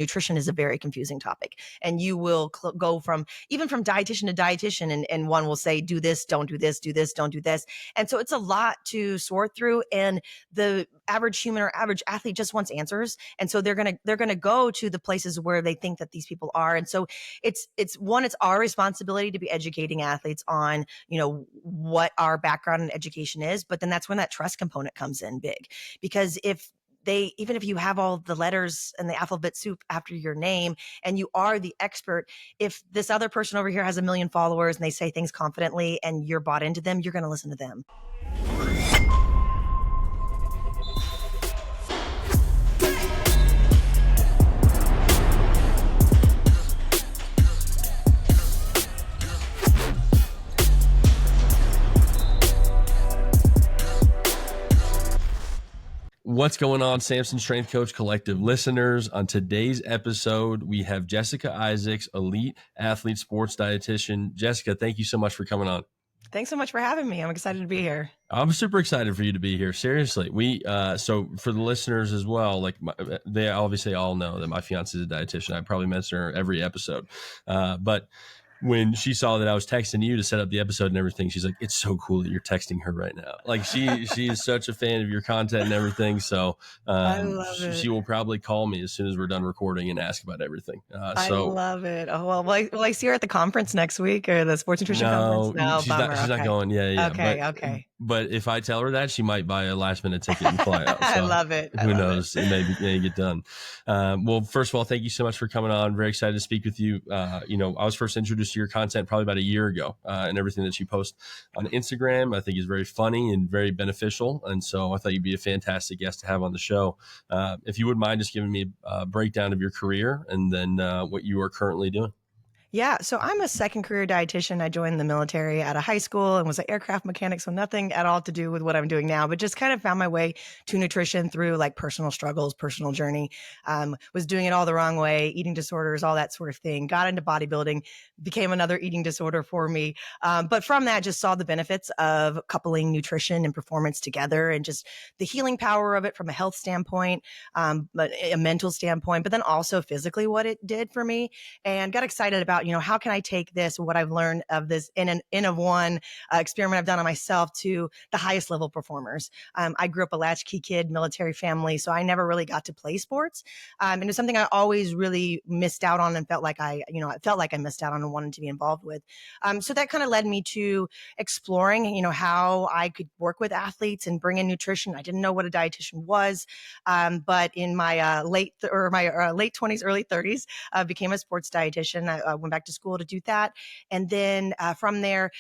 nutrition is a very confusing topic, and you will go from dietitian to dietitian, and one will say, do this, don't do this, do this, don't do this. And so it's a lot to sort through, and the average human or average athlete just wants answers. And so they're going to go to the places where they think that these people are. And so it's our responsibility to be educating athletes on, what our background and education is. But then that's when that trust component comes in big, because even if you have all the letters and the alphabet soup after your name and you are the expert, if this other person over here has 1 million followers and they say things confidently and you're bought into them, you're going to listen to them. What's going on, Samson Strength Coach Collective listeners? On today's episode, we have Jessica Isaacs, elite athlete sports dietitian. Jessica, thank you so much for coming on. Thanks so much for having me. I'm excited to be here. I'm super excited for you to be here. Seriously. So for the listeners as well, they obviously all know that my fiance is a dietitian. I probably mention her every episode. But when she saw that I was texting you to set up the episode and everything, she's like, it's so cool that you're texting her right now. Like she is such a fan of your content and everything. So I love it. She will probably call me as soon as we're done recording and ask about everything. I love it. Oh, well, will I see her at the conference next week, or the sports nutrition conference? No, she's not going. Yeah. Okay. But if I tell her that, she might buy a last minute ticket and fly out. So I love it. Who knows? It may get done. Well, first of all, thank you so much for coming on. Very excited to speak with you. I was first introduced to your content probably about a year ago, and everything that you post on Instagram, I think, is very funny and very beneficial. And so I thought you'd be a fantastic guest to have on the show. If you wouldn't mind just giving me a breakdown of your career and then what you are currently doing. Yeah. So I'm a second career dietitian. I joined the military out of high school and was an aircraft mechanic. So nothing at all to do with what I'm doing now, but just kind of found my way to nutrition through like personal struggles, personal journey. Was doing it all the wrong way, eating disorders, all that sort of thing. Got into bodybuilding, became another eating disorder for me. But from that, just saw the benefits of coupling nutrition and performance together, and just the healing power of it from a health standpoint, but a mental standpoint, but then also physically what it did for me, and got excited about, how can I take this, what I've learned of this N of 1 experiment I've done on myself, to the highest level performers. I grew up a latchkey kid, military family, so I never really got to play sports. And it was something I always really missed out on and felt like I missed out on and wanted to be involved with. So that kind of led me to exploring, how I could work with athletes and bring in nutrition. I didn't know what a dietitian was, but in my late 20s, early 30s, became a sports dietitian. I went back to school to do that. And then from there,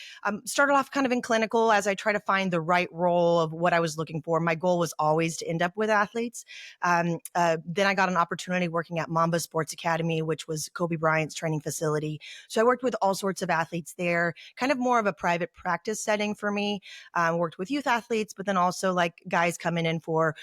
started off kind of in clinical as I try to find the right role of what I was looking for. My goal was always to end up with athletes. Then I got an opportunity working at Mamba Sports Academy, which was Kobe Bryant's training facility. So I worked with all sorts of athletes there, kind of more of a private practice setting for me. Worked with youth athletes, but then also like guys coming in for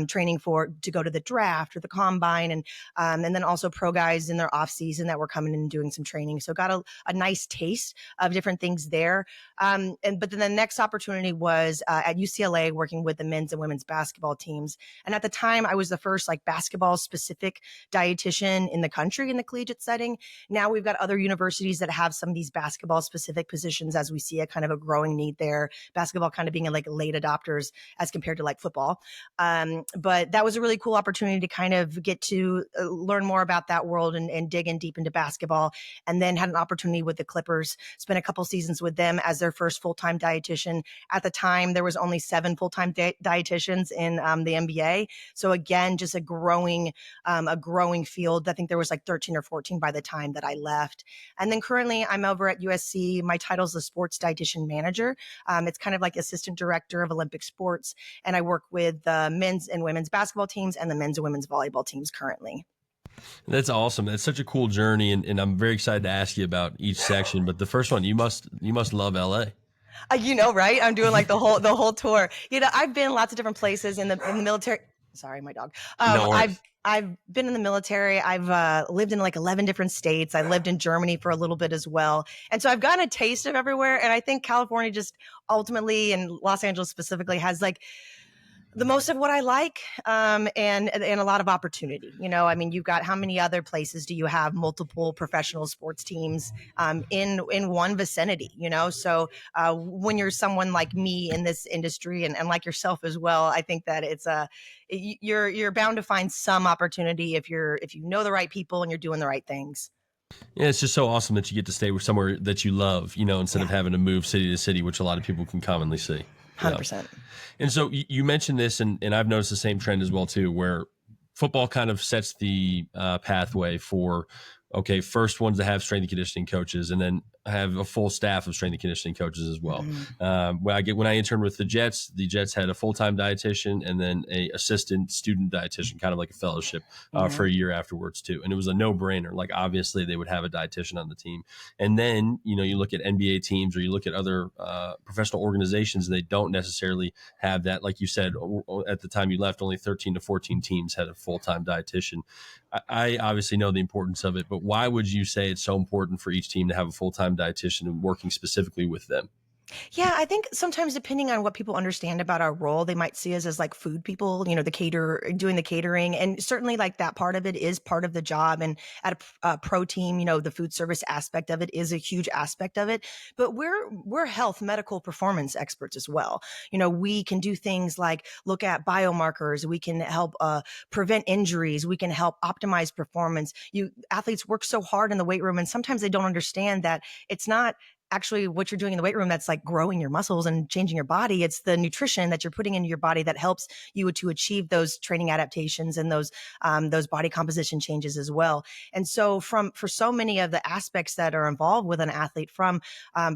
training to go to the draft or the combine, and then also pro guys in their off season that were coming in and doing some training. So got a nice taste of different things there. But then the next opportunity was at UCLA, working with the men's and women's basketball teams. And at the time, I was the first like basketball specific dietitian in the country in the collegiate setting. Now we've got other universities that have some of these basketball specific positions, as we see a kind of a growing need there. Basketball kind of being like late adopters as compared to like football. But that was a really cool opportunity to kind of get to learn more about that world and dig in deep into basketball. And then had an opportunity with the Clippers, spent a couple seasons with them as their first full-time dietitian. At the time, there was only 7 full-time dietitians in the NBA. So again, just a growing field. I think there was like 13 or 14 by the time that I left. And then currently I'm over at USC. My title is the sports dietitian manager. It's kind of like assistant director of Olympic sports. And I work with the men's and women's basketball teams and the men's and women's volleyball teams currently. That's awesome. That's such a cool journey. And I'm very excited to ask you about each section. But the first one, you must love LA. Right? I'm doing like the whole tour. I've been lots of different places in the military. Sorry, my dog. No worries. I've been in the military. I've lived in like 11 different states. I lived in Germany for a little bit as well. And so I've gotten a taste of everywhere. And I think California just ultimately, and Los Angeles specifically, has like The most of what I like, and a lot of opportunity. I mean, you've got, how many other places do you have multiple professional sports teams in one vicinity? So when you're someone like me in this industry, and like yourself as well, I think that you're bound to find some opportunity if you know the right people and you're doing the right things. Yeah, it's just so awesome that you get to stay with somewhere that you love, instead Yeah, of having to move city to city, which a lot of people can commonly see. Yeah. 100%. And so you mentioned this, and I've noticed the same trend as well too, where football kind of sets the pathway for, okay, first ones to have strength and conditioning coaches, and then have a full staff of strength and conditioning coaches as well. Mm-hmm. When I interned with the Jets had a full-time dietitian and then a assistant student dietitian, kind of like a fellowship Mm-hmm. for a year afterwards too. And it was a no-brainer. Like, obviously they would have a dietitian on the team. And then, you look at NBA teams or you look at other professional organizations, they don't necessarily have that. Like you said, at the time you left, only 13 to 14 teams had a full-time dietitian. I obviously know the importance of it, but why would you say it's so important for each team to have a full-time dietitian and working specifically with them? Yeah, I think sometimes, depending on what people understand about our role, they might see us as like food people, doing the catering. And certainly, like, that part of it is part of the job. And at a pro team, the food service aspect of it is a huge aspect of it. But we're health, medical performance experts as well. We can do things like look at biomarkers. We can help prevent injuries. We can help optimize performance. Athletes work so hard in the weight room, and sometimes they don't understand that it's not actually what you're doing in the weight room that's like growing your muscles and changing your body. It's the nutrition that you're putting into your body that helps you to achieve those training adaptations and those body composition changes as well. And so for so many of the aspects that are involved with an athlete, from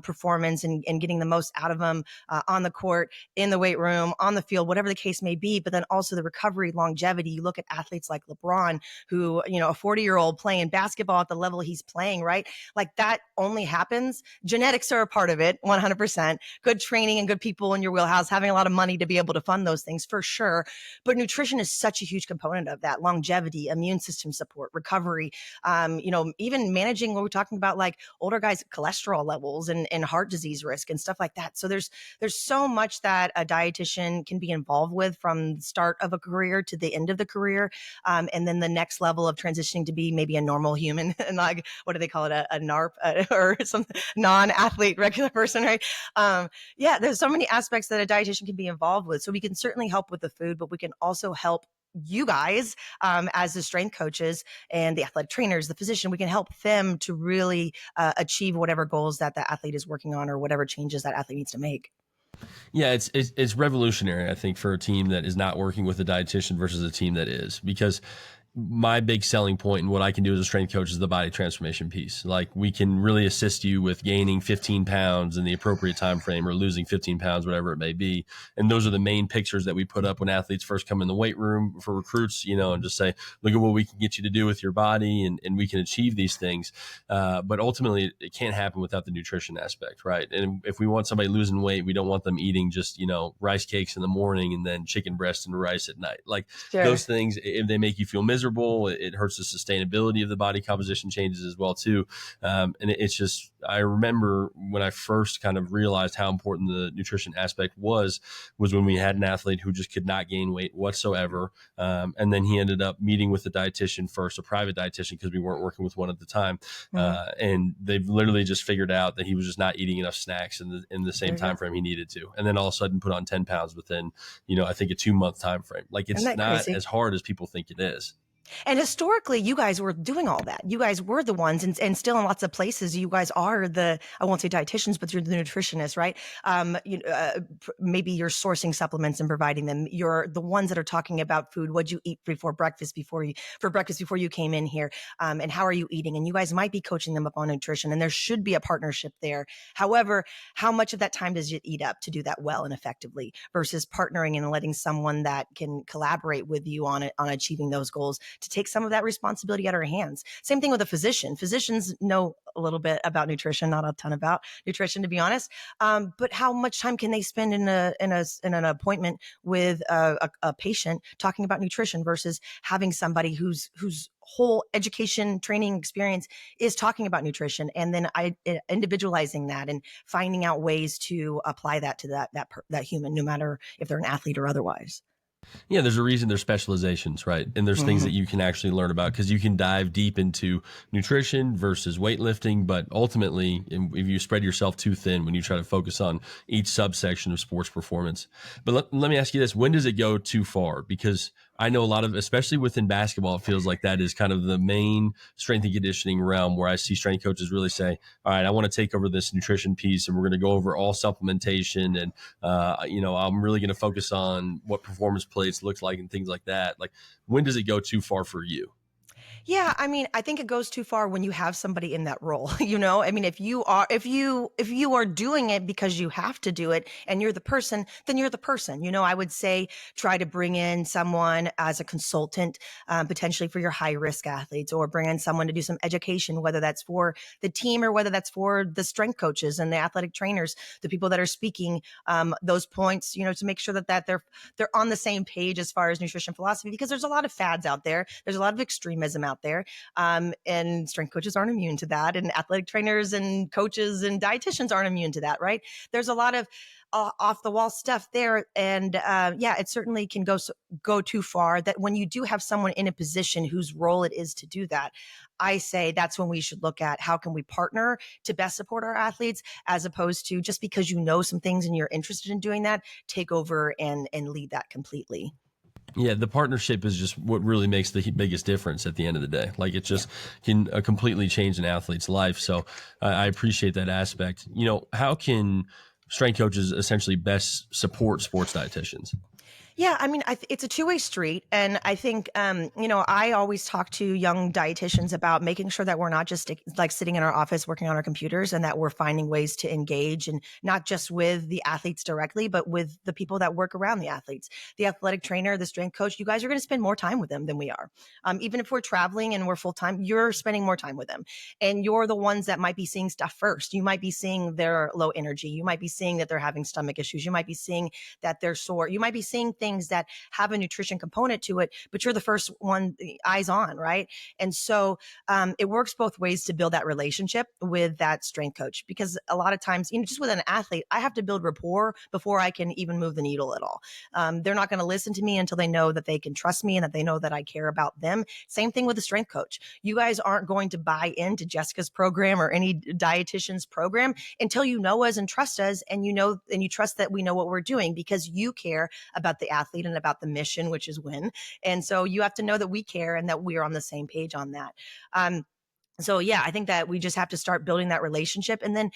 performance and getting the most out of them on the court, in the weight room, on the field, whatever the case may be, but then also the recovery, longevity. You look at athletes like LeBron, who, a 40-year-old playing basketball at the level he's playing, right? Like, that only happens. Genetics are a part of it, 100%. Good training and good people in your wheelhouse, having a lot of money to be able to fund those things, for sure. But nutrition is such a huge component of that: longevity, immune system support, recovery, even managing what we're talking about, like older guys' cholesterol levels and heart disease risk and stuff like that. So there's so much that a dietitian can be involved with, from the start of a career to the end of the career. And then the next level of transitioning to be maybe a normal human, and like, what do they call it? A NARP, or some non-athlete, regular person, right? Yeah, there's so many aspects that a dietitian can be involved with. So we can certainly help with the food, but we can also help you guys, as the strength coaches and the athletic trainers, the physician. We can help them to really achieve whatever goals that the athlete is working on, or whatever changes that athlete needs to make. Yeah, it's revolutionary, I think, for a team that is not working with a dietitian versus a team that is, because my big selling point and what I can do as a strength coach is the body transformation piece. Like, we can really assist you with gaining 15 pounds in the appropriate time frame, or losing 15 pounds, whatever it may be. And those are the main pictures that we put up when athletes first come in the weight room for recruits, and just say, look at what we can get you to do with your body, and we can achieve these things. But ultimately, it can't happen without the nutrition aspect, right? And if we want somebody losing weight, we don't want them eating just, rice cakes in the morning and then chicken breast and rice at night. Like, Sure. those things, if they make you feel miserable, it hurts the sustainability of the body composition changes as well too. And it's just, I remember when I first kind of realized how important the nutrition aspect was when we had an athlete who just could not gain weight whatsoever. And then he ended up meeting with a dietitian first, a private dietitian, because we weren't working with one at the time. Mhm. And they've literally just figured out that he was just not eating enough snacks in the same time frame he needed to. And then all of a sudden put on 10 pounds within, I think a 2-month time frame. Like, Isn't it's that not crazy? as hard as people think it is. And historically, you guys were doing all that. You guys were the ones, and still in lots of places, you guys are I won't say dietitians, but you're the nutritionists, right? Maybe you're sourcing supplements and providing them. You're the ones that are talking about food. What'd you eat before breakfast before you came in here? And how are you eating? And you guys might be coaching them up on nutrition, and there should be a partnership there. However, how much of that time does it eat up to do that well and effectively, versus partnering and letting someone that can collaborate with you on achieving those goals to take some of that responsibility out of our hands? Same thing with a physician. Physicians know a little bit about nutrition, not a ton about nutrition, to be honest. But how much time can they spend in an appointment with a patient talking about nutrition, versus having somebody whose whole education, training, experience is talking about nutrition, and then individualizing that and finding out ways to apply that to that human, no matter if they're an athlete or otherwise. Yeah, there's a reason there's specializations, right? And there's things that Mhm. you can actually learn about because you can dive deep into nutrition versus weightlifting. But ultimately, if you spread yourself too thin when you try to focus on each subsection of sports performance. But let me ask you this: when does it go too far? Because I know a lot of, especially within basketball, it feels like that is kind of the main strength and conditioning realm where I see strength coaches really say, all right, I want to take over this nutrition piece and we're going to go over all supplementation and I'm really going to focus on what performance plates look like and things like that. Like, when does it go too far for you? Yeah, I mean, I think it goes too far when you have somebody in that role, you know? I mean, if you are doing it because you have to do it and you're the person, then you're the person. You know, I would say try to bring in someone as a consultant, potentially for your high risk athletes, or bring in someone to do some education, whether that's for the team or whether that's for the strength coaches and the athletic trainers, the people that are speaking those points, you know, to make sure that they're on the same page as far as nutrition philosophy, because there's a lot of fads out there. There's a lot of extremism out there. And strength coaches aren't immune to that. And athletic trainers and coaches and dietitians aren't immune to that, right? There's a lot of off the wall stuff there. And yeah, it certainly can go too far, that when you do have someone in a position whose role it is to do that, I say that's when we should look at how can we partner to best support our athletes, as opposed to just because you know some things and you're interested in doing that, take over and lead that completely. Yeah, the partnership is just what really makes the biggest difference at the end of the day. Like, it Yeah. just can completely change an athlete's life. So I appreciate that aspect. How can strength coaches essentially best support sports dietitians? Yeah, I mean, it's a two-way street, and I think, I always talk to young dietitians about making sure that we're not just like sitting in our office working on our computers, and that we're finding ways to engage, and not just with the athletes directly, but with the people that work around the athletes, the athletic trainer, the strength coach. You guys are going to spend more time with them than we are. Even if we're traveling and we're full time, you're spending more time with them, and you're the ones that might be seeing stuff first. You might be seeing their low energy. You might be seeing that they're having stomach issues. You might be seeing that they're sore. You might be seeing things that have a nutrition component to it, but you're the first one, eyes on, right? And so it works both ways to build that relationship with that strength coach, because a lot of times, just with an athlete, I have to build rapport before I can even move the needle at all. They're not going to listen to me until they know that they can trust me and that they know that I care about them. Same thing with the strength coach. You guys aren't going to buy into Jessica's program or any dietitian's program until you know us and trust us, and you trust that we know what we're doing, because you care about the athlete and about the mission, which is win. And so you have to know that we care and that we're on the same page on that. So yeah, I think that we just have to start building that relationship. And then,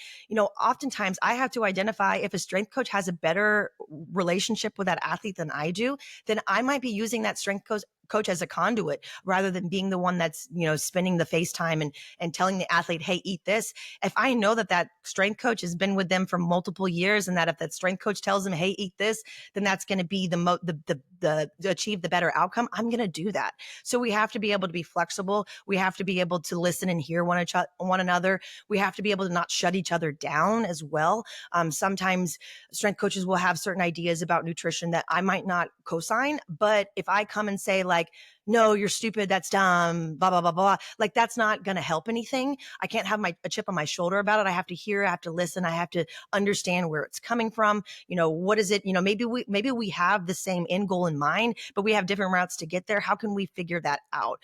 oftentimes I have to identify if a strength coach has a better relationship with that athlete than I do, then I might be using that strength coach as a conduit, rather than being the one that's, spending the FaceTime and telling the athlete, hey, eat this. If I know that that strength coach has been with them for multiple years, and that if that strength coach tells them, hey, eat this, then that's going to be the achieve the better outcome, I'm going to do that. So we have to be able to be flexible. We have to be able to listen and hear one another. We have to be able to not shut each other down as well. Sometimes strength coaches will have certain ideas about nutrition that I might not co-sign, but if I come and say, like, no, you're stupid, that's dumb, blah, blah, blah, blah, like, that's not going to help anything. I can't have a chip on my shoulder about it. I have to hear, I have to listen, I have to understand where it's coming from. What is it? Maybe we have the same end goal in mind, but we have different routes to get there. How can we figure that out?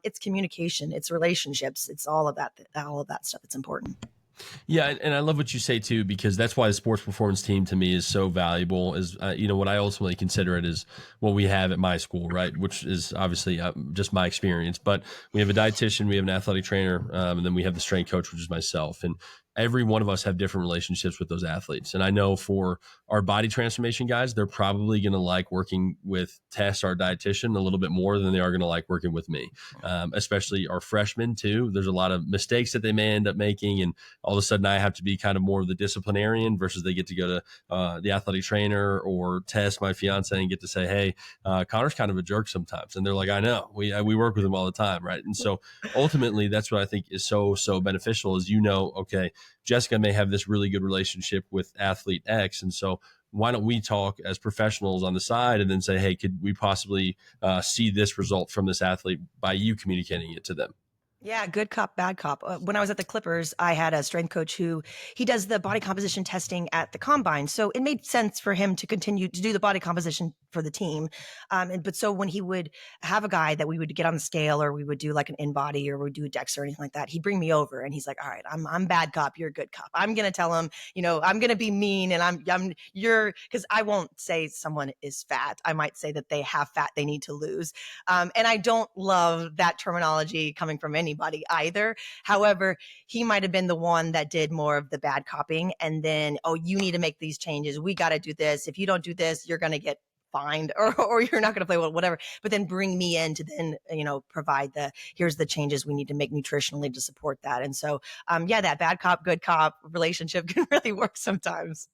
It's communication, it's relationships, it's all of that stuff. It's important. Yeah, and I love what you say too, because that's why the sports performance team to me is so valuable. Is what I ultimately consider it is what we have at my school, right? Which is obviously just my experience. But we have a dietitian, we have an athletic trainer, and then we have the strength coach, which is myself. And every one of us have different relationships with those athletes. And I know for our body transformation guys, they're probably going to like working with Tess, our dietitian, a little bit more than they are going to like working with me. Especially our freshmen too. There's a lot of mistakes that they may end up making, and all of a sudden I have to be kind of more of the disciplinarian versus they get to go to the athletic trainer or Tess, my fiance, and get to say, hey, Connor's kind of a jerk sometimes. And they're like, I know, we work with him all the time. Right. And so ultimately that's what I think is so beneficial is, okay, Jessica may have this really good relationship with athlete X. And so why don't we talk as professionals on the side and then say, hey, could we possibly see this result from this athlete by you communicating it to them? Yeah, good cop, bad cop. When I was at the Clippers, I had a strength coach who he does the body composition testing at the combine. So it made sense for him to continue to do the body composition for the team. But so when he would have a guy that we would get on the scale, or we would do like an InBody, or we'd do a DEX or anything like that, he'd bring me over and he's like, all right, I'm bad cop, you're a good cop. I'm going to tell him, I'm going to be mean, and because I won't say someone is fat. I might say that they have fat they need to lose. And I don't love that terminology coming from anybody either. However, he might have been the one that did more of the bad copying, and then, oh, you need to make these changes. We got to do this. If you don't do this, you're going to get fined, or you're not going to play well, whatever. But then bring me in to then, provide here's the changes we need to make nutritionally to support that. And so, that bad cop, good cop relationship can really work sometimes.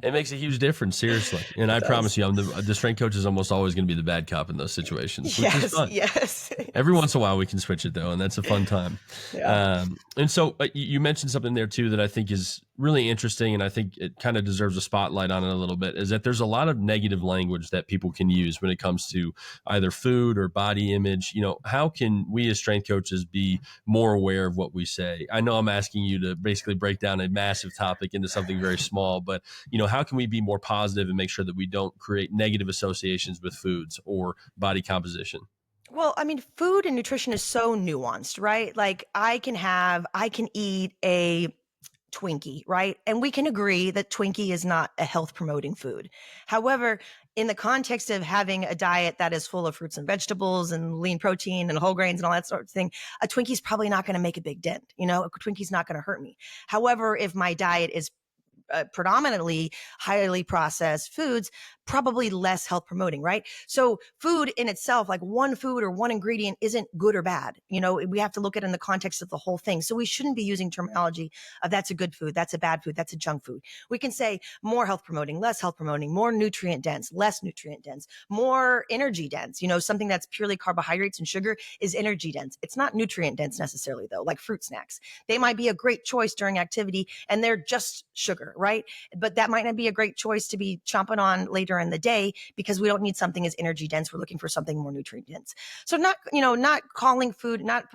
It makes a huge difference, seriously. And I promise you, the strength coach is almost always going to be the bad cop in those situations, which is fun. Yes. Every once in a while we can switch it though, and that's a fun time. Yeah. And so you mentioned something there too that I think is really interesting, and I think it kind of deserves a spotlight on it a little bit, is that there's a lot of negative language that people can use when it comes to either food or body image. How can we as strength coaches be more aware of what we say? I know I'm asking you to basically break down a massive topic into something very small, but how can we be more positive and make sure that we don't create negative associations with foods or body composition? Well, food and nutrition is so nuanced, right? Like I can eat a Twinkie, right? And we can agree that Twinkie is not a health promoting food. However, in the context of having a diet that is full of fruits and vegetables and lean protein and whole grains and all that sort of thing, a Twinkie is probably not going to make a big dent. A Twinkie's not going to hurt me. However, if my diet is predominantly highly processed foods, probably less health promoting, right? So food in itself, like one food or one ingredient, isn't good or bad. We have to look at it in the context of the whole thing. So we shouldn't be using terminology of that's a good food, that's a bad food, that's a junk food. We can say more health promoting, less health promoting, more nutrient dense, less nutrient dense, more energy dense. Something that's purely carbohydrates and sugar is energy dense. It's not nutrient dense necessarily though, like fruit snacks. They might be a great choice during activity and they're just sugar, right? But that might not be a great choice to be chomping on later in the day, because we don't need something as energy dense. We're looking for something more nutrient dense. So not calling food, not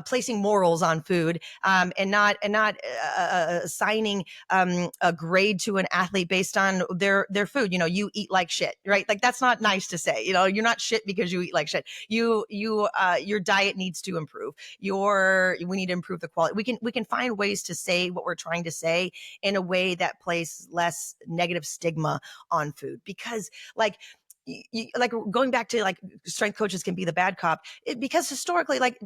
placing morals on food, and not assigning a grade to an athlete based on their food. You eat like shit, right? Like that's not nice to say. You're not shit because you eat like shit. Your diet needs to improve. We need to improve the quality. We can find ways to say what we're trying to say in a way that places less negative stigma on food, because like going back to like strength coaches can be the bad cop, because historically, like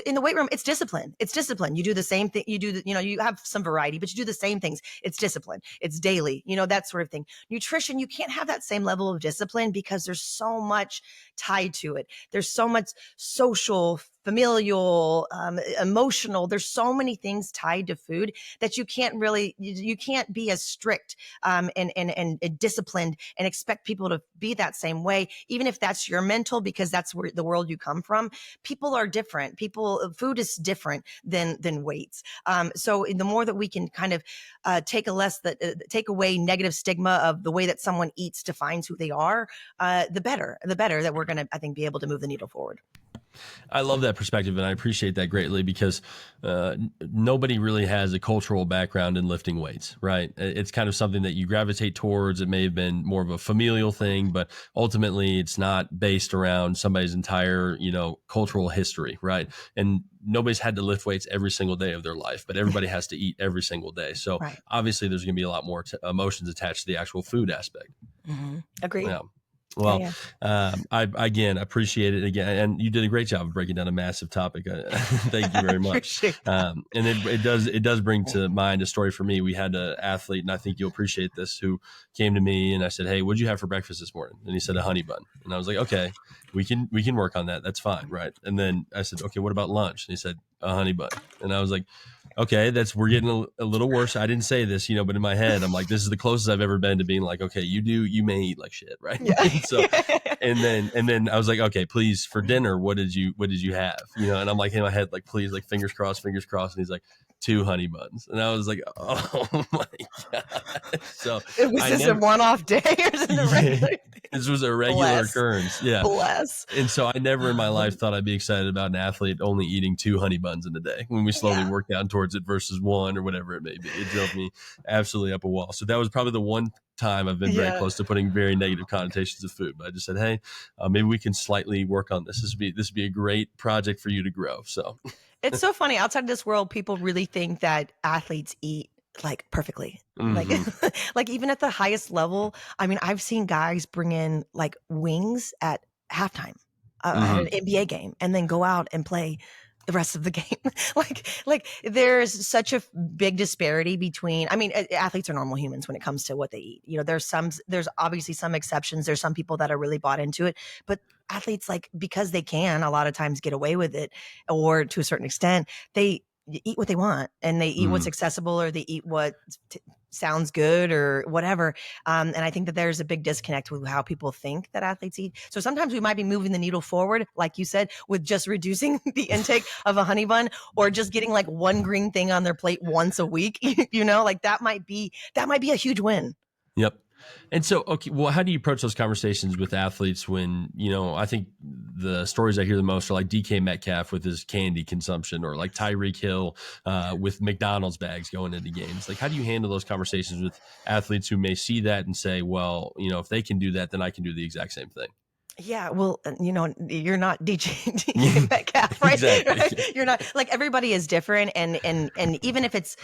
in the weight room, it's discipline. You do the same thing. You have some variety, but you do the same things. It's discipline. It's daily, that sort of thing. Nutrition, you can't have that same level of discipline because there's so much tied to it. There's so much social, familial, emotional. There's so many things tied to food that you can't be as strict and disciplined and expect people to be that same way, even if that's your mental, because that's where the world you come from. People are different. Food is different than weights. So the more that we can kind of take away negative stigma of the way that someone eats defines who they are, the better that we're going to, I think, be able to move the needle forward. I love that perspective, and I appreciate that greatly, because nobody really has a cultural background in lifting weights, right? It's kind of something that you gravitate towards. It may have been more of a familial thing, but ultimately it's not based around somebody's entire, cultural history, right? And nobody's had to lift weights every single day of their life, but everybody has to eat every single day. So right. Obviously there's going to be a lot more emotions attached to the actual food aspect. Mm-hmm. Agreed. Yeah. Well, I again appreciate it again, and you did a great job of breaking down a massive topic. Thank you very much. And it does bring to mind a story for me. We had an athlete, and I think you'll appreciate this, who came to me and I said, "Hey, what'd you have for breakfast this morning?" And he said, "A honey bun." And I was like, "Okay, we can work on that. That's fine, right?" And then I said, "Okay, what about lunch?" And he said, "A honey bun." And I was like, okay, we're getting a little worse. I didn't say this, but in my head, I'm like, this is the closest I've ever been to being like, okay, you may eat like shit, right? Yeah. So, and then I was like, okay, please, for dinner, what did you have? And I'm like in my head, like, please, like fingers crossed. And he's like, 2 honey buns. And I was like, oh my God. So was this a one-off day or is it a regular day? This was a regular occurrence. Yeah. Bless. And so I never in my life thought I'd be excited about an athlete only eating 2 honey buns in a day when we slowly worked down towards towards it versus one or whatever it may be. It drove me absolutely up a wall. So that was probably the one time I've been very Yeah. close to putting very negative connotations of food. But I just said, hey, maybe we can slightly work on this. This would be a great project for you to grow. So It's so funny. Outside of this world, people really think that athletes eat like perfectly. Like, mhm. like even at the highest level, I mean, I've seen guys bring in like wings at halftime at an Mhm. NBA game and then go out and play the rest of the game. like there's such a big disparity between, I mean, athletes are normal humans when it comes to what they eat. You know, there's obviously some exceptions. There's some people that are really bought into it, but athletes, like, because they can a lot of times get away with it, or to a certain extent, they eat what they want and they eat what's Mhm. accessible, or they eat what sounds good or whatever. And I think that there's a big disconnect with how people think that athletes eat. So sometimes we might be moving the needle forward, like you said, with just reducing the intake of a honey bun, or just getting like one green thing on their plate once a week. Like that might be a huge win. Yep. And so, okay, well, how do you approach those conversations with athletes when, I think the stories I hear the most are like DK Metcalf with his candy consumption, or like Tyreek Hill with McDonald's bags going into games. Like, how do you handle those conversations with athletes who may see that and say, well, if they can do that, then I can do the exact same thing? Yeah, well, you're not DJ Yeah, Metcalf, right? exactly. Right? You're not, like, everybody is different, and even if it's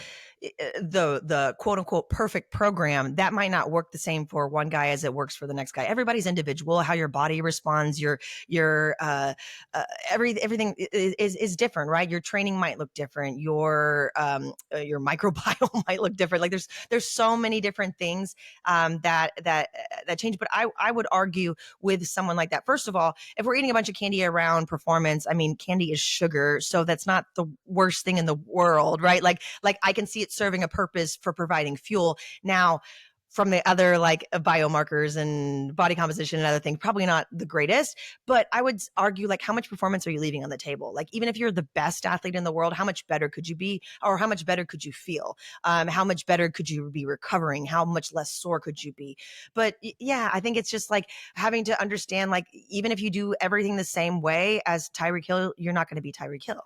the quote unquote perfect program, that might not work the same for one guy as it works for the next guy. Everybody's individual. How your body responds, your everything is different, right? Your training might look different. Your microbiome might look different. Like there's so many different things that change. But I would argue with someone like that. First of all, if we're eating a bunch of candy around performance, I mean, candy is sugar, so that's not the worst thing in the world, right? Like I can see it serving a purpose for providing fuel. Now, from the other like biomarkers and body composition and other things, probably not the greatest, but I would argue, like, how much performance are you leaving on the table? Like, even if you're the best athlete in the world, how much better could you be, or how much better could you feel? How much better could you be recovering? How much less sore could you be? But yeah, I think it's just like having to understand, like, even if you do everything the same way as Tyreek Hill, you're not going to be Tyreek Hill.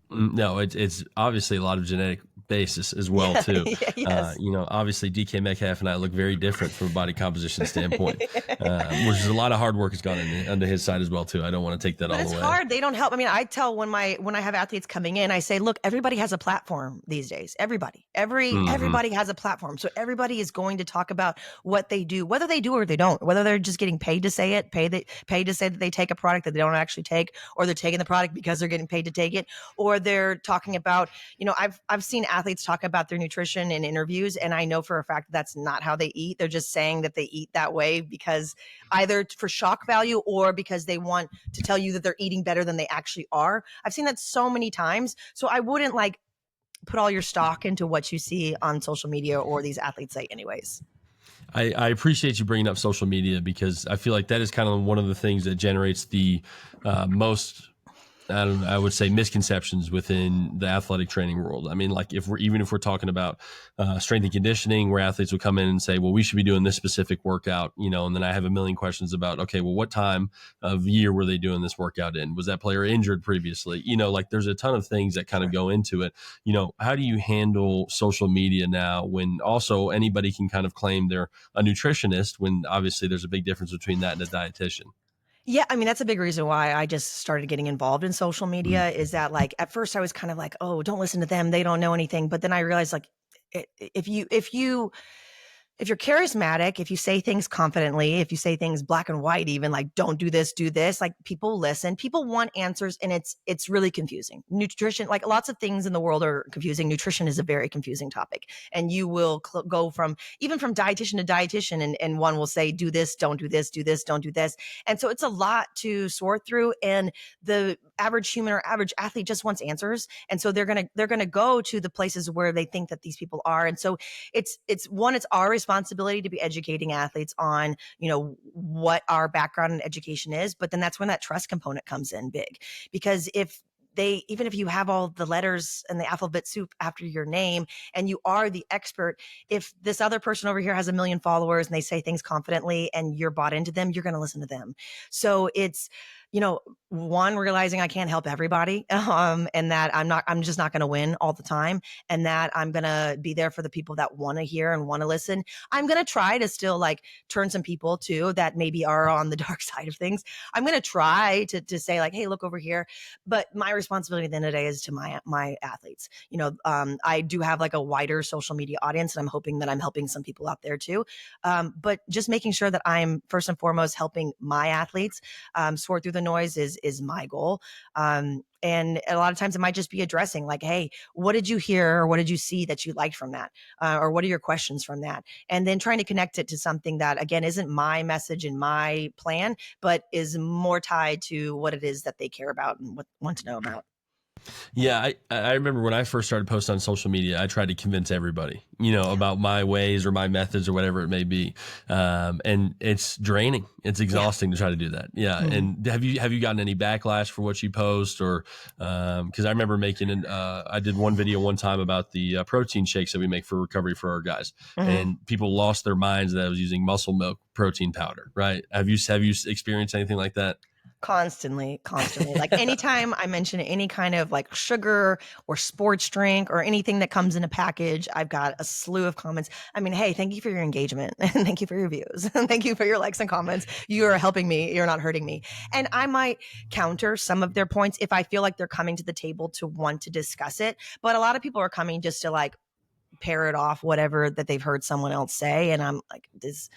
No, it's obviously a lot of genetic basis as well Yeah, too. yeah, yes. Obviously DK Metcalf and I look very different from a body composition standpoint, which is a lot of hard work has gone into his side as well too. I don't want to take that But all it's away. hard. They don't help. I mean, I tell when I have athletes coming in, I say, look, everybody has a platform these days. Hmm. Everybody has a platform. So everybody is going to talk about what they do, whether they do or they don't, whether they're just getting paid to say it, paid to say that they take a product that they don't actually take, or they're taking the product because they're getting paid to take it, or they're talking about, I've seen athletes talk about their nutrition in interviews, and I know for a fact that's not how they eat. They're just saying that they eat that way because either for shock value or because they want to tell you that they're eating better than they actually are. I've seen that so many times. So I wouldn't like put all your stock into what you see on social media or these athletes say anyways. I appreciate you bringing up social media, because I feel like that is kind of one of the things that generates the most, I would say, misconceptions within the athletic training world. I mean, like, if we're talking about strength and conditioning, where athletes would come in and say, well, we should be doing this specific workout, and then I have a million questions about, okay, well, what time of year were they doing this workout in? Was that player injured previously? Like, there's a ton of things that kind of Sure. go into it. How do you handle social media now, when also anybody can kind of claim they're a nutritionist, when obviously there's a big difference between that and a dietitian? Yeah, I mean, that's a big reason why I just started getting involved in social Mm. media, is that, like, at first I was kind of like, oh, don't listen to them, they don't know anything. But then I realized, like, if you're charismatic, if you say things confidently, if you say things black and white, even like, don't do this, like, people listen. People want answers, and it's really confusing. Nutrition, like, lots of things in the world are confusing. Nutrition is a very confusing topic, and you will go from dietitian to dietitian, and one will say, do this, don't do this, do this, don't do this. And so it's a lot to sort through, and the average human or average athlete just wants answers, and so they're gonna go to the places where they think that these people are. And so it's our responsibility to be educating athletes on, what our background and education is. But then that's when that trust component comes in big, because even if you have all the letters and the alphabet soup after your name and you are the expert, if this other person over here has a million followers and they say things confidently and you're bought into them, you're going to listen to them. So it's, one, realizing I can't help everybody, and that I'm just not going to win all the time, and that I'm going to be there for the people that want to hear and want to listen. I'm going to try to still like turn some people too that maybe are on the dark side of things. I'm going to try to say like, hey, look over here. But my responsibility at the end of the day is to my athletes. I do have like a wider social media audience, and I'm hoping that I'm helping some people out there too. But just making sure that I'm first and foremost helping my athletes sort through the noise is my goal. And a lot of times it might just be addressing like, hey, what did you hear or what did you see that you liked from that? Or what are your questions from that? And then trying to connect it to something that, again, isn't my message and my plan, but is more tied to what it is that they care about and want to know about. Yeah, I remember when I first started posting on social media, I tried to convince everybody, about my ways or my methods or whatever it may be, and it's draining. It's exhausting to try to do that. Yeah, and have you gotten any backlash for what you post, or because I remember I did one video one time about the protein shakes that we make for recovery for our guys, and people lost their minds that I was using muscle milk protein powder. Right? Have you experienced anything like that? Constantly. Like anytime I mention any kind of like sugar or sports drink or anything that comes in a package, I've got a slew of comments. I mean, hey, thank you for your engagement and thank you for your views and thank you for your likes and comments. You are helping me. You're not hurting me. And I might counter some of their points if I feel like they're coming to the table to want to discuss it. But a lot of people are coming just to like parrot off whatever that they've heard someone else say. And I'm like, this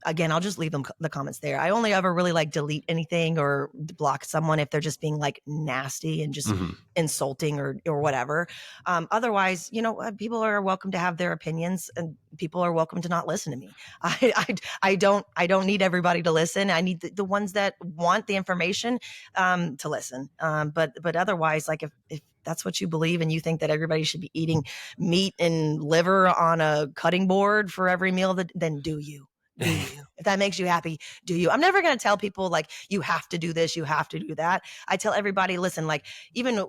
again, I'll just leave them the comments there. I only ever really like delete anything or block someone if they're just being like nasty and just insulting or whatever. Otherwise, people are welcome to have their opinions, and people are welcome to not listen to me. I don't need everybody to listen. I need the ones that want the information to listen. But otherwise, like if that's what you believe and you think that everybody should be eating meat and liver on a cutting board for every meal, then do you. If that makes you happy, do you? I'm never going to tell people like, you have to do this, you have to do that. I tell everybody, listen, like even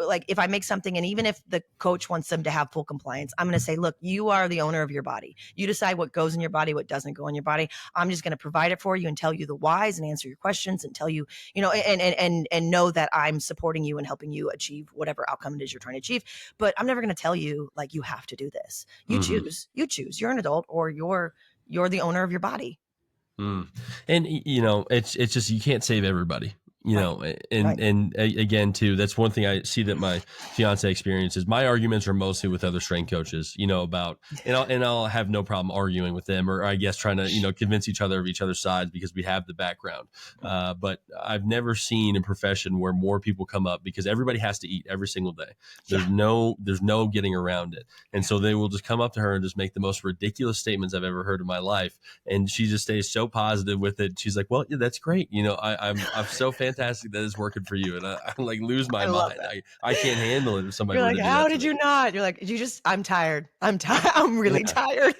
like if I make something and even if the coach wants them to have full compliance, I'm going to say, look, you are the owner of your body. You decide what goes in your body, what doesn't go in your body. I'm just going to provide it for you and tell you the whys and answer your questions and tell you, and know that I'm supporting you and helping you achieve whatever outcome it is you're trying to achieve. But I'm never going to tell you like, you have to do this. You choose, you're an adult or you're the owner of your body. And it's just, you can't save everybody, and again too, that's one thing I see that my fiance experiences. My arguments are mostly with other strength coaches, about, and I'll have no problem arguing with them, or I guess trying to, convince each other of each other's sides because we have the background. But I've never seen a profession where more people come up because everybody has to eat every single day. There's no getting around it. And so they will just come up to her and just make the most ridiculous statements I've ever heard in my life. And she just stays so positive with it. She's like, well, yeah, that's great. I'm so fantastic that it's working for you. And I like lose my mind. I can't handle it if somebody You're were like, to do how that did to you me. not? You're like, I'm tired. I'm really tired.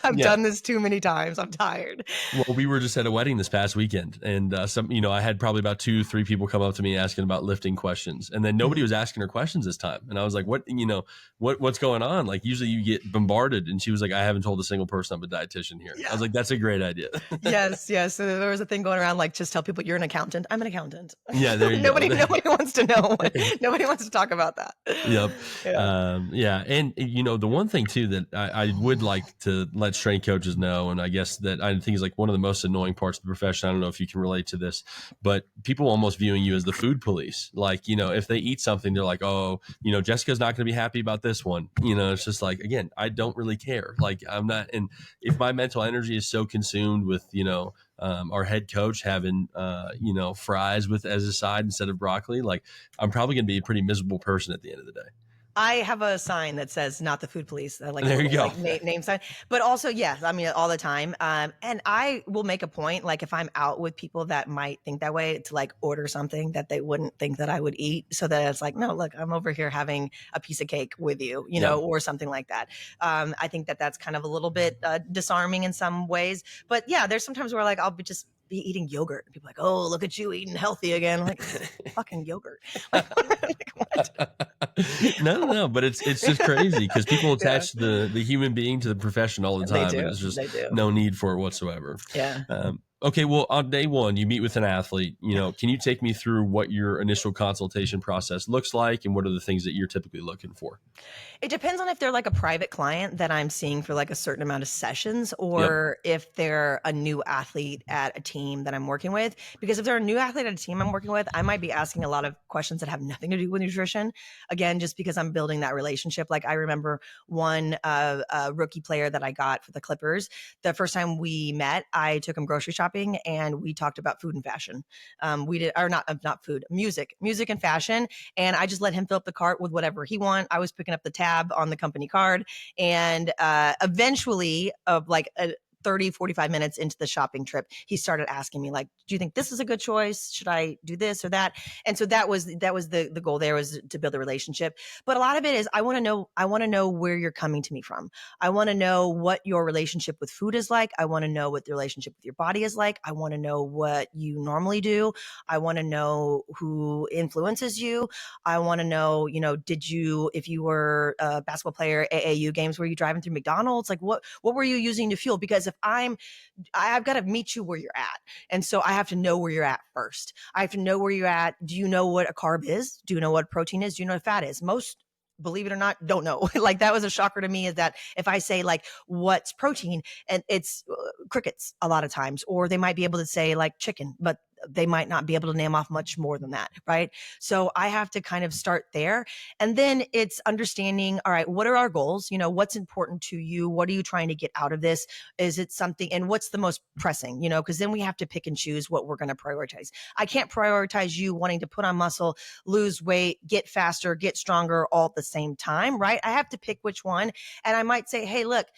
I've done this too many times. I'm tired. Well, we were just at a wedding this past weekend, and I had probably about 2-3 people come up to me asking about lifting questions, and then nobody was asking her questions this time. And I was like, what's going on? Like, usually you get bombarded. And she was like, I haven't told a single person I'm a dietitian here. I was like, that's a great idea. Yes. So there was a thing going around, like, just tell people you're an accountant. I'm an accountant. Yeah, there you go. Nobody wants to know. Nobody wants to talk about that. Yep. Yeah. And the one thing too that I would like to let strength coaches know, and I guess that I think is like one of the most annoying parts of the profession. I don't know if you can relate to this, but people almost viewing you as the food police. Like, if they eat something, they're like, oh, Jessica's not going to be happy about this one. It's just like, again, I don't really care. Like, I'm not, and if my mental energy is so consumed with, our head coach having, fries as a side instead of broccoli, like, I'm probably going to be a pretty miserable person at the end of the day. I have a sign that says "Not the Food Police," like there you go, like name sign. But also, yes, I mean all the time. And I will make a point, like if I'm out with people that might think that way, to like order something that they wouldn't think that I would eat, so that it's like, no, look, I'm over here having a piece of cake with you, or something like that. I think that that's kind of a little bit disarming in some ways. But yeah, there's sometimes where like I'll be eating yogurt. People are like, oh, look at you eating healthy again. I'm like, fucking yogurt. Like, what? No, but it's just crazy because people attach the human being to the profession all the time, and there's just no need for it whatsoever. Yeah. Okay, well, on day one, you meet with an athlete. Can you take me through what your initial consultation process looks like, and what are the things that you're typically looking for? It depends on if they're like a private client that I'm seeing for like a certain amount of sessions, Yep. or if they're a new athlete at a team that I'm working with. Because if they're a new athlete at a team I'm working with, I might be asking a lot of questions that have nothing to do with nutrition. Again, just because I'm building that relationship. Like I remember one rookie player that I got for the Clippers. The first time we met, I took him grocery shopping and we talked about food and fashion. We did, or not food, music and fashion. And I just let him fill up the cart with whatever he want. I was picking up the tab on the company card. And eventually, of like a 30, 45 minutes into the shopping trip, he started asking me, like, do you think this is a good choice? Should I do this or that? And so that was the goal there, was to build a relationship. But a lot of it is I want to know where you're coming to me from. I want to know what your relationship with food is like. I want to know what the relationship with your body is like. I want to know what you normally do. I want to know who influences you. I want to know, if you were a basketball player, AAU games, were you driving through McDonald's? Like what were you using to fuel? Because if I've got to meet you where you're at. And so I have to know where you're at first. I have to know where you're at. Do you know what a carb is? Do you know what protein is? Do you know what fat is? Most, believe it or not, don't know. Like that was a shocker to me, is that if I say like what's protein, and it's crickets a lot of times, or they might be able to say like chicken, but they might not be able to name off much more than that, right? So I have to kind of start there. And then it's understanding, all right, what are our goals? What's important to you? What are you trying to get out of this? Is it something, and what's the most pressing, because then we have to pick and choose what we're going to prioritize. I can't prioritize you wanting to put on muscle, lose weight, get faster, get stronger all at the same time, right? I have to pick which one. And I might say, hey, look,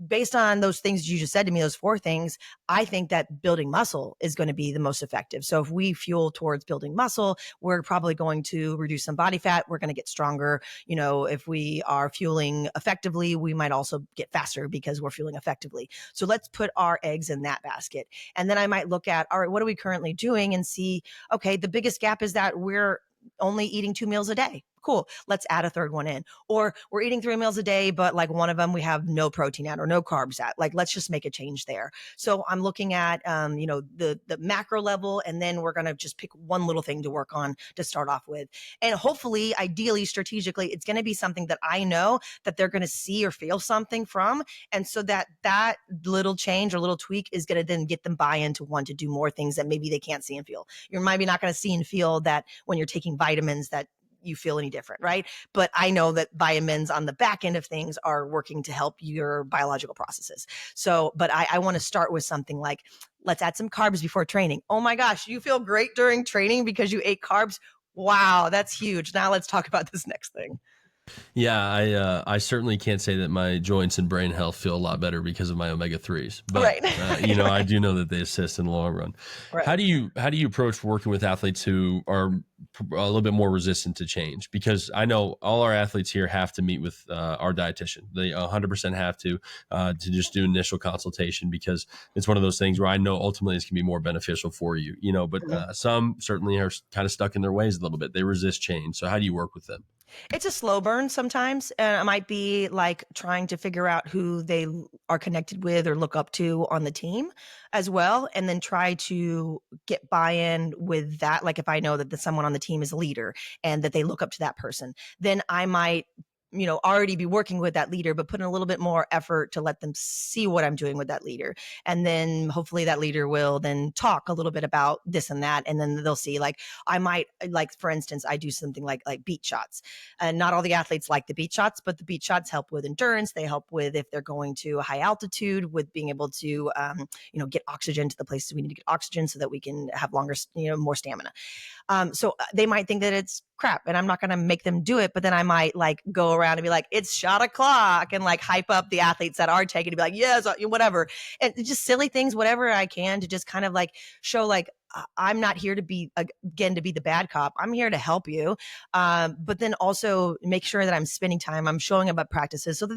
based on those things you just said to me, those four things, I think that building muscle is going to be the most effective. So if we fuel towards building muscle, we're probably going to reduce some body fat. We're going to get stronger. If we are fueling effectively, we might also get faster because we're fueling effectively. So let's put our eggs in that basket. And then I might look at, all right, what are we currently doing, and see, okay, the biggest gap is that we're only eating 2 meals a day. Cool. Let's add a third one in. Or we're eating 3 meals a day, but like one of them we have no protein at or no carbs at. Like, let's just make a change there. So I'm looking at, the macro level, and then we're going to just pick one little thing to work on to start off with. And hopefully, ideally, strategically, it's going to be something that I know that they're going to see or feel something from. And so that little change or little tweak is going to then get them buy into want to do more things that maybe they can't see and feel. You're maybe not going to see and feel that when you're taking vitamins that you feel any different, right? But I know that vitamins on the back end of things are working to help your biological processes. So, but I want to start with something like, let's add some carbs before training. Oh my gosh, you feel great during training because you ate carbs. Wow, that's huge. Now let's talk about this next thing. Yeah, I certainly can't say that my joints and brain health feel a lot better because of my omega 3s, but Right. I Right. do know that they assist in the long run. How Right. do you approach working with athletes who are a little bit more resistant to change? Because I know all our athletes here have to meet with our dietitian. They 100% have to just do initial consultation, because it's one of those things where I know ultimately it's going to be more beneficial for you. But Mhm. some certainly are kind of stuck in their ways a little bit. They resist change. So how do you work with them? It's a slow burn sometimes. And it might be like trying to figure out who they are connected with or look up to on the team as well. And then try to get buy in with that. Like if I know that someone on the team is a leader and that they look up to that person, then I might already be working with that leader, but put in a little bit more effort to let them see what I'm doing with that leader. And then hopefully that leader will then talk a little bit about this and that. And then they'll see, like, I might, like, for instance, I do something like beat shots. And not all the athletes like the beat shots, but the beat shots help with endurance. They help with, if they're going to a high altitude, with being able to, get oxygen to the places we need to get oxygen so that we can have longer, more stamina. So they might think that it's crap, and I'm not going to make them do it. But then I might like go around and be like, it's shot o'clock, and like hype up the athletes that are taking, to be like, yes, whatever. And just silly things, whatever I can, to just kind of like show, like, I'm not here to be, again, to be the bad cop. I'm here to help you. But then also make sure that I'm spending time, I'm showing up at practices so that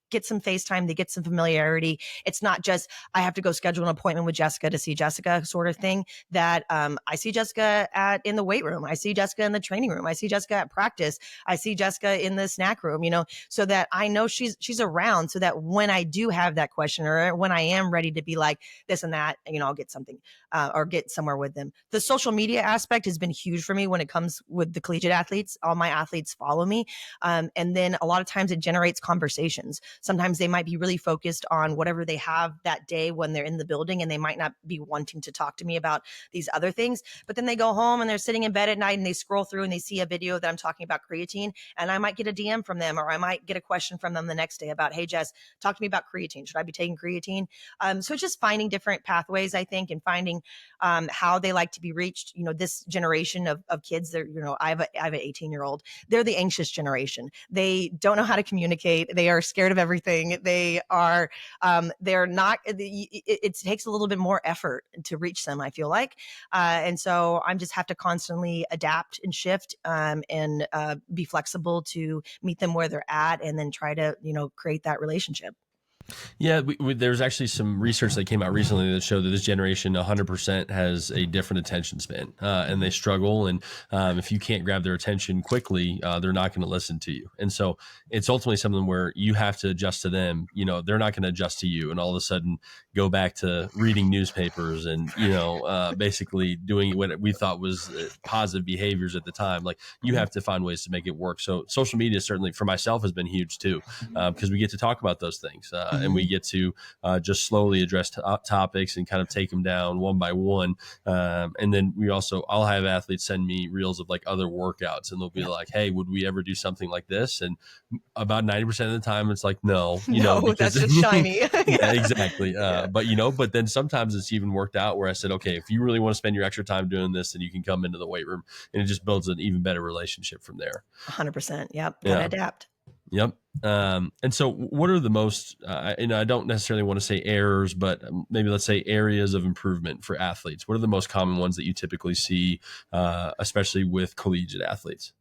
get some FaceTime, they get some familiarity. It's not just, I have to go schedule an appointment with Jessica to see Jessica sort of thing. That I see Jessica in the weight room. I see Jessica in the training room. I see Jessica at practice. I see Jessica in the snack room, so that I know she's around, so that when I do have that question, or when I am ready to be like this and that, I'll get something or get somewhere with them. The social media aspect has been huge for me when it comes with the collegiate athletes. All my athletes follow me. And then a lot of times it generates conversations. Sometimes they might be really focused on whatever they have that day when they're in the building, and they might not be wanting to talk to me about these other things. But then they go home and they're sitting in bed at night and they scroll through and they see a video that I'm talking about creatine, and I might get a DM from them, or I might get a question from them the next day about, hey, Jess, talk to me about creatine. Should I be taking creatine? So it's just finding different pathways, I think, and finding how they like to be reached. This generation of kids, they're, I have an 18-year-old. They're the anxious generation. They don't know how to communicate. They are scared of everything. They're not, it takes a little bit more effort to reach them, I feel like. And so I just have to constantly adapt and shift and be flexible to meet them where they're at, and then try to, create that relationship. Yeah, there's actually some research that came out recently that showed that this generation 100% has a different attention span, and they struggle. And if you can't grab their attention quickly, they're not going to listen to you. And so it's ultimately something where you have to adjust to them. They're not going to adjust to you, and all of a sudden go back to reading newspapers and basically doing what we thought was positive behaviors at the time. Like, you have to find ways to make it work. So social media certainly for myself has been huge too, because we get to talk about those things. And we get to just slowly address topics and kind of take them down one by one. And then I'll have athletes send me reels of like other workouts, and they'll be like, hey, would we ever do something like this? And about 90% of the time it's like, no, because that's just shiny. Yeah, exactly. But then sometimes it's even worked out where I said, okay, if you really want to spend your extra time doing this, then you can come into the weight room, and it just builds an even better relationship from there. 100%. Yep. Gotta adapt. Yep. And so what are the most, I don't necessarily want to say errors, but maybe let's say areas of improvement for athletes? What are the most common ones that you typically see, especially with collegiate athletes?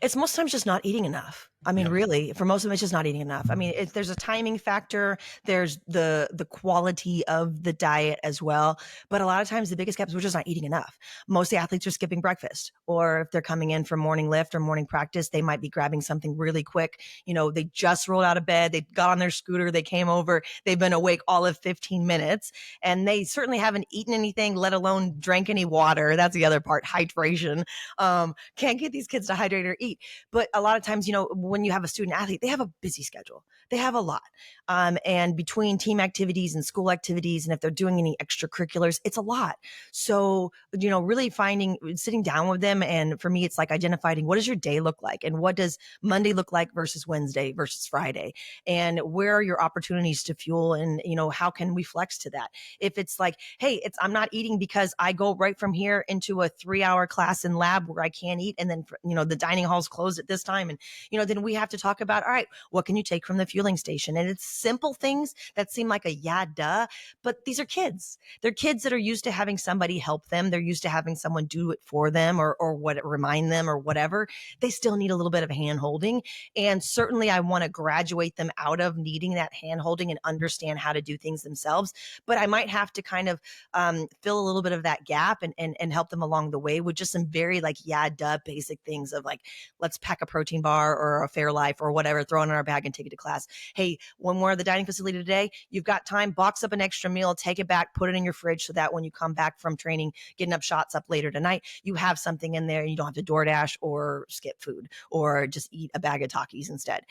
It's most times just not eating enough. Really, for most of them, it's just not eating enough. There's a timing factor. There's the quality of the diet as well. But a lot of times the biggest gap is we're just not eating enough. Most of the athletes are skipping breakfast, or if they're coming in from morning lift or morning practice, they might be grabbing something really quick. They just rolled out of bed. They got on their scooter. They came over. They've been awake all of 15 minutes, and they certainly haven't eaten anything, let alone drank any water. That's the other part, hydration. Can't get these kids to hydrate or eat. But a lot of times, when you have a student athlete, they have a busy schedule. They have a lot. And between team activities and school activities, and if they're doing any extracurriculars, it's a lot. So, really sitting down with them. And for me, it's like identifying, what does your day look like? And what does Monday look like versus Wednesday versus Friday? And where are your opportunities to fuel? And, how can we flex to that? If it's like, hey, I'm not eating because I go right from here into a 3-hour class in lab where I can't eat. And then, the dining hall's closed at this time. And, then we have to talk about, all right, what can you take from the fueling station? And it's simple things that seem like duh, but these are kids. They're kids that are used to having somebody help them. They're used to having someone do it for them, or remind them or whatever. They still need a little bit of hand holding. And certainly I want to graduate them out of needing that hand holding and understand how to do things themselves. But I might have to kind of fill a little bit of that gap and help them along the way with just some very duh basic things of like, let's pack a protein bar or a Fairlife or whatever, throw it in our bag and take it to class. Hey, when we're at the dining facility today, you've got time, box up an extra meal, take it back, put it in your fridge so that when you come back from training, getting up shots up later tonight, you have something in there and you don't have to DoorDash or skip food or just eat a bag of Takis instead.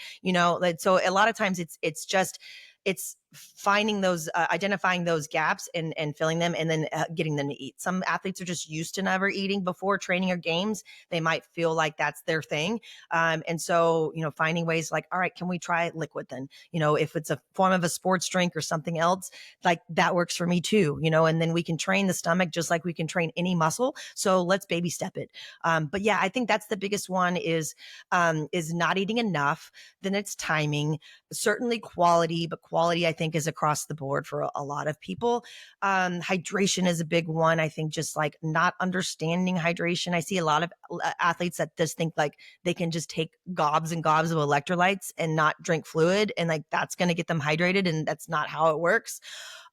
So a lot of times it's finding those, identifying those gaps and filling them, and then getting them to eat. Some athletes are just used to never eating before training or games. They might feel like that's their thing. And so, finding ways like, all right, can we try liquid then? If it's a form of a sports drink or something else, like that works for me too, and then we can train the stomach just like we can train any muscle. So let's baby step it. But yeah, I think that's the biggest one is not eating enough. Then it's timing, certainly quality, but quality I think is across the board for a lot of people. Hydration is a big one. I think just like not understanding hydration. I see a lot of athletes that just think like they can just take gobs and gobs of electrolytes and not drink fluid, and like that's going to get them hydrated, and that's not how it works.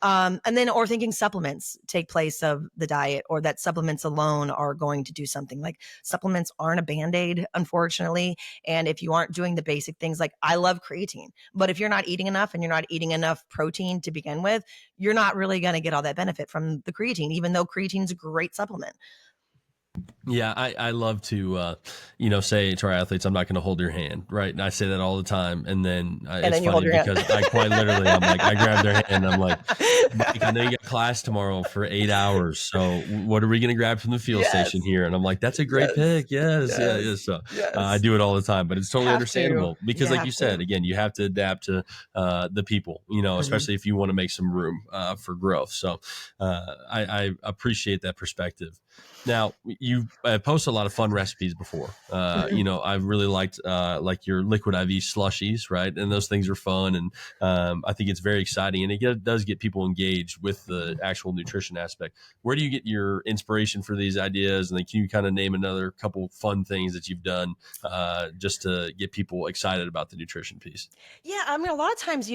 And then, or thinking supplements take place of the diet, or that supplements alone are going to do something. Like supplements aren't a band-aid, unfortunately. And if you aren't doing the basic things, like I love creatine, but if you're not eating enough and you're not eating enough protein to begin with, you're not really going to get all that benefit from the creatine, even though creatine's a great supplement. Yeah, I love to, say to our athletes, I'm not going to hold your hand, right? And I say that all the time. And then And it's then you hold funny your hand. because I quite literally, I'm like, I grab their hand. I'm like, Mike, I know you got class tomorrow for 8 hours. So what are we going to grab from the field station here? And I'm like, that's a great pick. Yes. So I do it all the time, but it's totally understandable because like you said, again, you have to adapt to the people, especially if you want to make some room for growth. So I appreciate that perspective. Now, you posted a lot of fun recipes before. I've really liked like your liquid IV slushies, right? And those things are fun, and I think it's very exciting, and it does get people engaged with the actual nutrition aspect. Where do you get your inspiration for these ideas? And then can you kind of name another couple fun things that you've done just to get people excited about the nutrition piece? Yeah, I mean, a lot of times,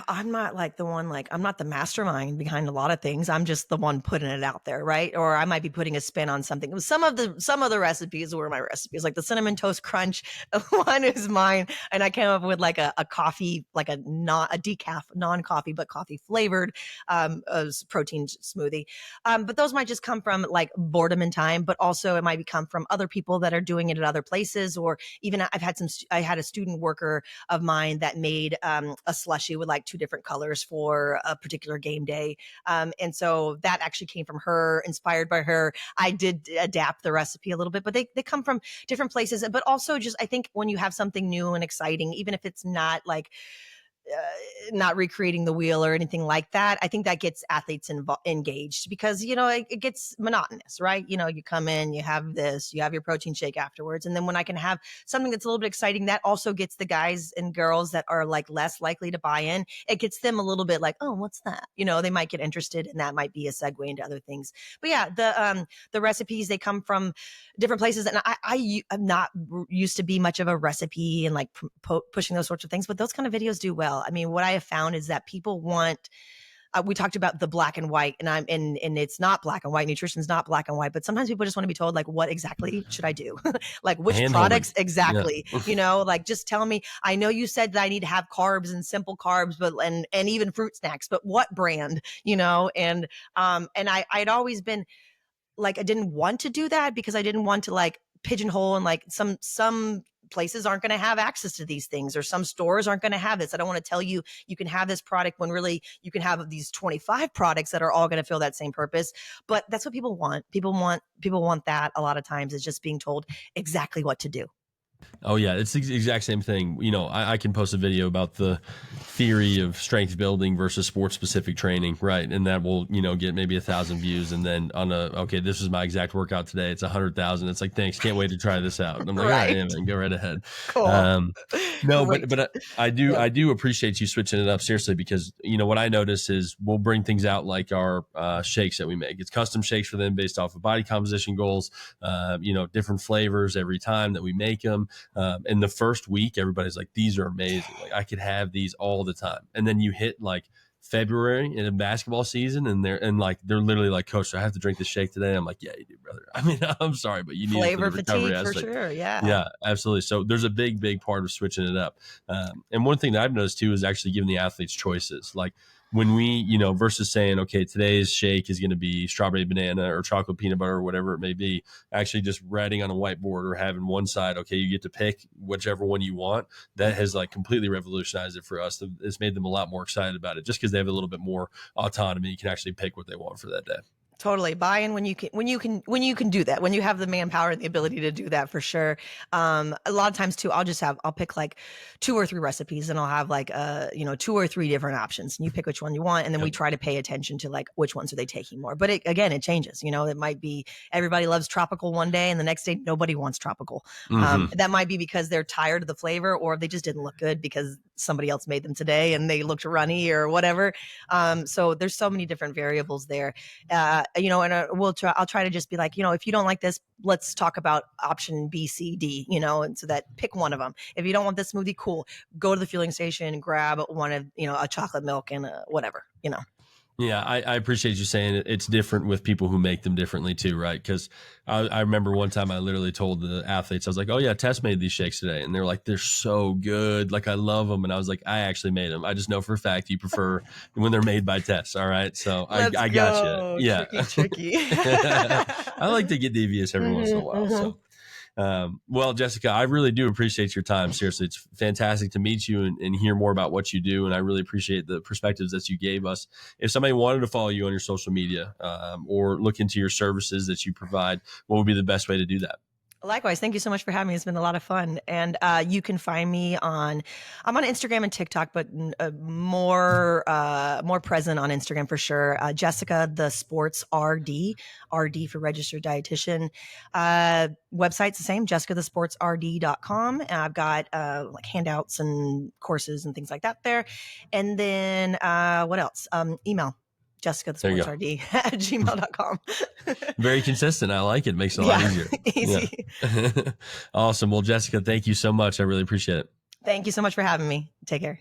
I'm not like the one, like, I'm not the mastermind behind a lot of things. I'm just the one putting it out there, right? Or I might be putting a spin on something. Some of the recipes were my recipes, like the cinnamon toast crunch one is mine, and I came up with like a coffee, like a decaf, non-coffee but coffee flavored protein smoothie. But those might just come from like boredom and time, but also it might come from other people that are doing it at other places, or even I had a student worker of mine that made a slushie with like 2 different colors for a particular game day. And so that actually came from her, inspired by her. I did adapt the recipe a little bit, but they come from different places. But also just, I think when you have something new and exciting, even if it's not like, not recreating the wheel or anything like that, I think that gets athletes engaged, because it gets monotonous, right? You come in, you have your protein shake afterwards, and then when I can have something that's a little bit exciting, that also gets the guys and girls that are like less likely to buy in. It gets them a little bit like, oh, what's that? They might get interested, and that might be a segue into other things. But yeah, the recipes, they come from different places, and I'm not used to be much of a recipe and like pushing those sorts of things, but those kind of videos do well. I mean, what I have found is that people want, we talked about the black and white, and it's not black and white. Nutrition's not black and white, but sometimes people just want to be told, like, what exactly should I do? Like, which products exactly, like, just tell me, I know you said that I need to have carbs and simple carbs, but, and even fruit snacks, but what brand, and I'd always been like, I didn't want to do that because I didn't want to like pigeonhole, and like some places aren't going to have access to these things, or some stores aren't going to have this. I don't want to tell you can have this product when really you can have these 25 products that are all going to fill that same purpose. But that's what people want. People want that a lot of times, is just being told exactly what to do. Oh yeah, it's the exact same thing. I can post a video about the theory of strength building versus sports specific training, right? And that will, get maybe 1,000 views. And then okay, this is my exact workout today. It's 100,000. It's like, thanks, can't wait to try this out. And I'm like, right. Man, go right ahead. Cool. No, but I do appreciate you switching it up, seriously, because what I notice is we'll bring things out like our shakes that we make. It's custom shakes for them based off of body composition goals, different flavors every time that we make them. In the first week, everybody's like, these are amazing. Like, I could have these all the time. And then you hit like February in a basketball season, and they're literally like, Coach, I have to drink this shake today. I'm like, yeah, you do, brother. I mean, I'm sorry, but you need flavor it for the recovery fatigue aspect. for sure. Yeah, absolutely. So there's a big part of switching it up. And one thing that I've noticed too is actually giving the athletes choices. Like when we, versus saying, okay, today's shake is going to be strawberry banana or chocolate peanut butter or whatever it may be, actually just writing on a whiteboard or having one side, okay, you get to pick whichever one you want. That has like completely revolutionized it for us. It's made them a lot more excited about it, just because they have a little bit more autonomy. You can actually pick what they want for that day. Totally buy in when you can do that, when you have the manpower and the ability to do that, for sure. A lot of times too, I'll pick like 2 or 3 recipes, and I'll have like 2 or 3 different options, and you pick which one you want, and then we try to pay attention to like which ones are they taking more. But it changes. It might be everybody loves tropical one day, and the next day nobody wants tropical. That might be because they're tired of the flavor, or they just didn't look good because somebody else made them today and they looked runny or whatever. So there's so many different variables there. And I'll try to just be like, if you don't like this, let's talk about option B, C, D, and so that pick one of them. If you don't want this smoothie, cool. Go to the fueling station, grab one of, a chocolate milk and whatever. Yeah, I appreciate you saying it's different with people who make them differently too, right? Because I remember one time I literally told the athletes, I was like, "Oh yeah, Tess made these shakes today," and they're like, "They're so good, like I love them." And I was like, "I actually made them. I just know for a fact you prefer when they're made by Tess." All right, so I got you. Yeah, tricky. I like to get devious every once in a while. So. Well, Jessica, I really do appreciate your time. Seriously, it's fantastic to meet you and hear more about what you do. And I really appreciate the perspectives that you gave us. If somebody wanted to follow you on your social media or look into your services that you provide, what would be the best way to do that? Likewise, thank you so much for having me. It's been a lot of fun. And you can find me I'm on Instagram and TikTok, but more present on Instagram for sure. Jessica the Sports RD for registered dietitian. Website's the same, jessicathesportsrd.com. And I've got like handouts and courses and things like that there. And then what else? Email. jessicathesportsrd at gmail.com. Very consistent. I like it. Makes it a lot easier. Easy. Yeah. Awesome. Well, Jessica, thank you so much. I really appreciate it. Thank you so much for having me. Take care.